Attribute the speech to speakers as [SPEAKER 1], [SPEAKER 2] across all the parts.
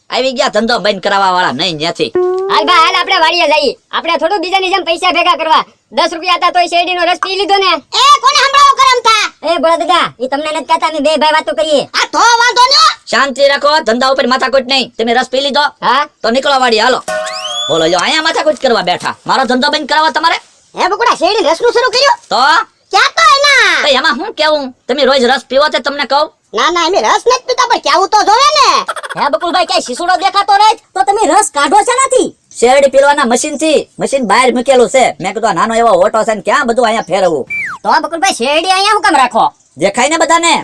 [SPEAKER 1] આવી ગયા ધંધો બંધ કરાવવા વાળા નહીં ત્યાંથી.
[SPEAKER 2] હાલ ભાઈ હાલ આપણે વાડીએ જઈએ. આપણે થોડું બીજાની જેમ પૈસા ભેગા કરવા. 10 રૂપિયા હતા તોય શેરડીનો રસ પી લીધો ને.
[SPEAKER 3] એ કોને સંભળાવો કરમ થા?
[SPEAKER 2] એ બોલો દાદા ઈ તમને નથી કહેતા અમે બે ભાઈ વાતો કરીએ.
[SPEAKER 3] આ તો વાંધો નયો.
[SPEAKER 1] શાંતિ રાખો, ધંધા ઉપર માથાકૂટ નહીં. તમે રસ પી લીધો
[SPEAKER 2] હા
[SPEAKER 1] તો નીકળો વાડી, હાલો. બોલો જો અહીંયા માથાકૂટ કરવા બેઠા, મારો ધંધો બંધ કરાવવા તમારે?
[SPEAKER 3] હે બકુડા શેરડી રસનું શરૂ કર્યું?
[SPEAKER 1] તો
[SPEAKER 3] ક્યાં તો એના?
[SPEAKER 1] તો એમાં હું કેવું, તમે રોજ રસ પીવો તે તમને કહું.
[SPEAKER 3] ના ના એમે રસ નથી પીતા પણ કેવું તો જોવે ને.
[SPEAKER 2] હે બકુલભાઈ કઈ શીસુડો દેખાતો નહીં તો તમે રસ કાઢો છે નથી?
[SPEAKER 1] શેરડી પીલવાના મશીન થી, મશીન બહાર મૂકેલું છે. મેં કીધું આ નાનો એવો ઓટો છે ને ક્યાં બધું અહીંયા ફેરવવું.
[SPEAKER 2] તો બકુલભાઈ શેરડી અહીંયા હું કેમ રાખો?
[SPEAKER 1] દેખાય ને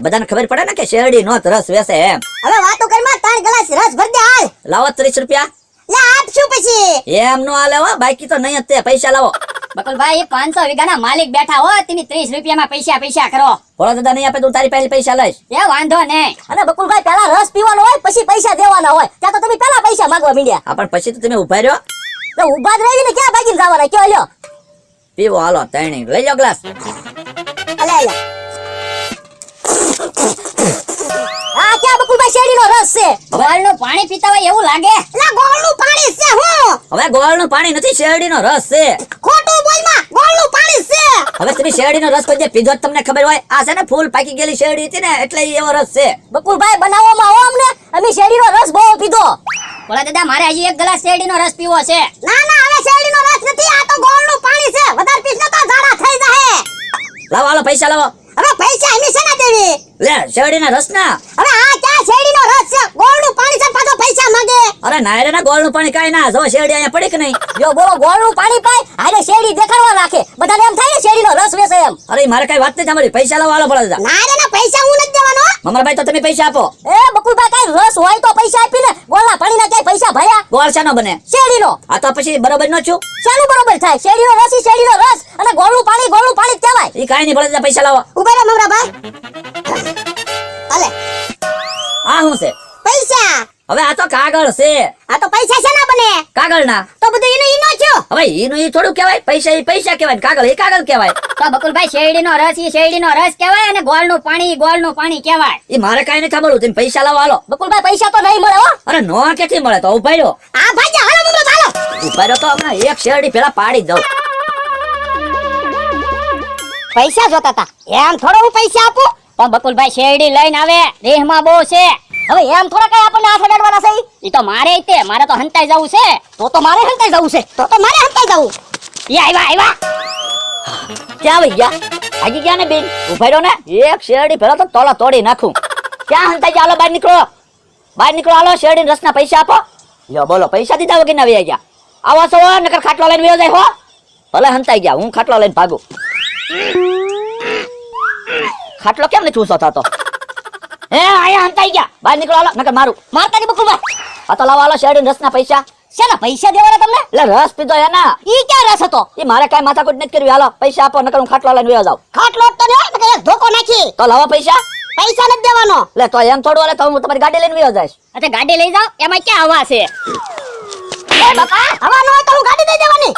[SPEAKER 1] બધાને ખબર પડે ને કે શેરડી નો જ રસ વેસે એમ.
[SPEAKER 3] હવે વાતો કરમાં 3 ગ્લાસ રસ ભર દે હાલ.
[SPEAKER 1] લાવો 30 રૂપિયા.
[SPEAKER 3] લે આપશું પછી.
[SPEAKER 1] એમ નો હાલે હો, બાકી તો નહીં જ તે. પૈસા લાવો.
[SPEAKER 2] બકુલભાઈ એ 500 વીઘાના માલિક બેઠા હો, તમે 30 રૂપિયામાં પૈસા કરો.
[SPEAKER 1] ભોળા દાદા નહીં આપે તો તારી પહેલી પૈસા લઈશ.
[SPEAKER 2] એ વાંધો નહીં.
[SPEAKER 3] અને બકુલભાઈ પહેલા રસ પીવાનો હોય પછી પૈસા દેવાના હોય. ત્યાં તો તમે પહેલા પૈસા માંગવા માંડ્યા.
[SPEAKER 1] આ પણ પછી તો તમે ઉભા રહ્યો.
[SPEAKER 3] તો ઊભા જ રહીને ક્યાં ભાગીને જવાના કયો લ્યો.
[SPEAKER 1] પીવો હાલો તણી. લઈ લો ગ્લાસ.
[SPEAKER 3] અલે અલે. આ ક્યાં બકુલભાઈ શેરડીનો રસ છે?
[SPEAKER 2] ગોળનું પાણી પીતા હોય એવું લાગે.
[SPEAKER 3] લા ગોળનું પાણી છે હું.
[SPEAKER 1] હવે ગોળનું પાણી નથી, શેરડીનો રસ છે.
[SPEAKER 3] ખોટું બોલ માં, ગોળનું પાણી છે.
[SPEAKER 1] હવે તમે શેરડીનો રસ કોઈ પીધો જ તમને ખબર હોય. આ છે ને ફૂલ પાકી ગયેલી શેરડી હતી ને એટલે ઈ એવો રસ છે.
[SPEAKER 3] બકુલભાઈ બનાવવામાં આવો અમને. અમે શેરડીનો રસ બહુ પીધો.
[SPEAKER 2] બોલા દાદા મારે હજી 1 ગ્લાસ શેરડીનો રસ પીવો છે.
[SPEAKER 3] ના ના હવે શેરડીનો રસ નથી, આ તો ગોળનું પાણી છે. વધારે પીસ તો ઝાડા થઈ જાહે.
[SPEAKER 1] લાવો હાલો પૈસા લાવો.
[SPEAKER 3] હવે પૈસા એમી છે ના દેવી.
[SPEAKER 1] લે શેરડીના રસ ના.
[SPEAKER 3] હવે આ ક્યાં શેરડીનો રસ છે? ગોળનું પાણી છે પાછો પૈસા માંગે.
[SPEAKER 1] અરે નાયરે ના ગોળનું પાણી કાઈ ના. જો શેરડી અહીંયા પડી કે નહીં.
[SPEAKER 3] જો બોલો ગોળનું પાણી પાય આને શેરડી દેખાડવા રાખે. બધાને એમ થાય ને શેરડીનો રસ વેસે એમ.
[SPEAKER 1] અરે મારે કઈ વાત નથી સાંભળી. પૈસા લાવો હાલો ભોળા દાદા.
[SPEAKER 3] ના રે ના પૈસા હું નથી દેવાનો.
[SPEAKER 1] મમરાભાઈ તો તમે પૈસા આપો.
[SPEAKER 3] એ બકુલભાઈ કઈ રસ હોય તો પૈસા આપીને ગોળના પાણીના ક્યાંય પૈસા ભર્યા?
[SPEAKER 1] ગોળ શાનો બને?
[SPEAKER 3] શેરડીનો.
[SPEAKER 1] આ તો પછી બરોબર નો છું.
[SPEAKER 3] શાનું બરોબર થાય? શેરડીનો રસ ઈ શેરડીનો રસ અને ગોળનું પાણી જ કહેવાય.
[SPEAKER 1] ઈ કાઈ નહીં, ભોળા દાદા પૈસા લાવો.
[SPEAKER 3] ઉભા રહો મમરાભાઈ. અલે
[SPEAKER 1] આ શું છે?
[SPEAKER 3] પૈસા.
[SPEAKER 1] હવે આ તો કાગળ છે.
[SPEAKER 3] આ તો પૈસા છે ના બને.
[SPEAKER 1] કાગળ ના.
[SPEAKER 3] તો બધું ઈનો ઈનો છો.
[SPEAKER 1] હવે ઈનું ઈ થોડું કહેવાય. પૈસા ઈ પૈસા કહેવાય, કાગળ ઈ કાગળ કહેવાય.
[SPEAKER 2] તો બકુલભાઈ શેરડીનો રસ ઈ શેરડીનો રસ કહેવાય અને ગોળનું પાણી કહેવાય.
[SPEAKER 1] ઈ મારે કાઈ નથી સાંભળવું. તમે પૈસા લાવો હાલો.
[SPEAKER 3] બકુલભાઈ પૈસા તો નહીં મળે હો.
[SPEAKER 1] અરે નો ક્યાંથી મળે? તો ઉભા રહ્યો.
[SPEAKER 3] આ ભાઈ હાલો મમરા હાલો.
[SPEAKER 1] ઉભા રહ્યો તો હમણાં એક શેરડી પેલા પાડી દઉં.
[SPEAKER 3] પૈસા જોતા તા. એમ થોડો હું પૈસા આપું.
[SPEAKER 2] તો બકુલભાઈ શેરડી લઈને આવે, દેહમાં બહુ છે.
[SPEAKER 3] હવે એમ થોડા કઈ આપણને હાથ અડાડવાના છે?
[SPEAKER 2] ઈ તો મારે તો હંતાઈ જવું છે.
[SPEAKER 3] તો મારે હંતાઈ જવું છે. તો મારે હંતાઈ જવું.
[SPEAKER 2] ઈ આવ્યા.
[SPEAKER 1] ક્યાં આવી ગયા? ભાગી ગયા ને બેન. ઉભા રહ્યો ને. એક શેરડી પેલા તો તોલા તોડી નાખું. ક્યાં હંતાઈ ગયા? હાલો બહાર નીકળો. બહાર નીકળો હાલો. શેરડી રસના પૈસા આપો. લ્યો બોલો પૈસા દીધા વગર ના વયા ગયા. આવો છો નકર ખાટલો લઈને વયો જાય હો. ભલે હંતાઈ ગયા, હું ખાટલો લઈને ભાગું. ખાટલો કેમ નથી ઊંચો થતો? આયા હંતાઈ ગયા. બહાર નીકળો હાલો નકર મારું.
[SPEAKER 3] મારતા ની બકુલભાઈ.
[SPEAKER 1] આ તો લાવો હાલો શેરડી રસના પૈસા.
[SPEAKER 3] શેના પૈસા દેવાના તમને?
[SPEAKER 1] એટલે રસ પીધો એના.
[SPEAKER 3] ઈ ક્યાં રસ હતો?
[SPEAKER 1] ઈ મારે કાઈ માથાકૂટ નથી કરવી. હાલો પૈસા આપો નકર હું ખાટલો લઈને વયો જાઉં.
[SPEAKER 3] ખાટલો તો ને કે એક ધોકો નાખી.
[SPEAKER 1] તો લાવો પૈસા.
[SPEAKER 3] પૈસા નથી દેવાનો.
[SPEAKER 1] લે તો એમ થોડું હાલે તો હું તમારી ગાડી લઈને વયો જઈશ.
[SPEAKER 2] અચ્છા ગાડી લઈ જાઓ, એમાં ક્યાં હવા છે?
[SPEAKER 3] એ બાપા હવા ન હોય તો હું ગાડી દઈ દેવાની.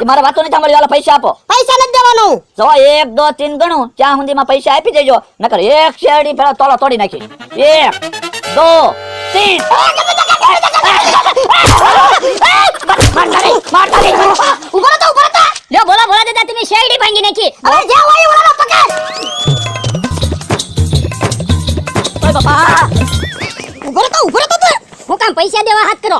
[SPEAKER 1] ઈ મારે વાતો નથી સાંભળવી. હાલો પૈસા આપો.
[SPEAKER 3] પૈસા નથી દેવાનો.
[SPEAKER 1] જો 1 2 3 ગણું ત્યાં સુધીમાં પૈસા આપી દેજો નકર એક શેરડી પેલા તોલો તોડી નાખી. 1 2 3
[SPEAKER 3] ઉભા તો
[SPEAKER 2] લ્યો બોલા દાદા તમે શેરડી ભાંગી નાખી.
[SPEAKER 3] હવે જ્યાં હોય ઓલા પકડ.
[SPEAKER 1] ઓય બાપા.
[SPEAKER 3] ઉભા તો
[SPEAKER 2] હું કામ પૈસા દેવા હાથ કરો.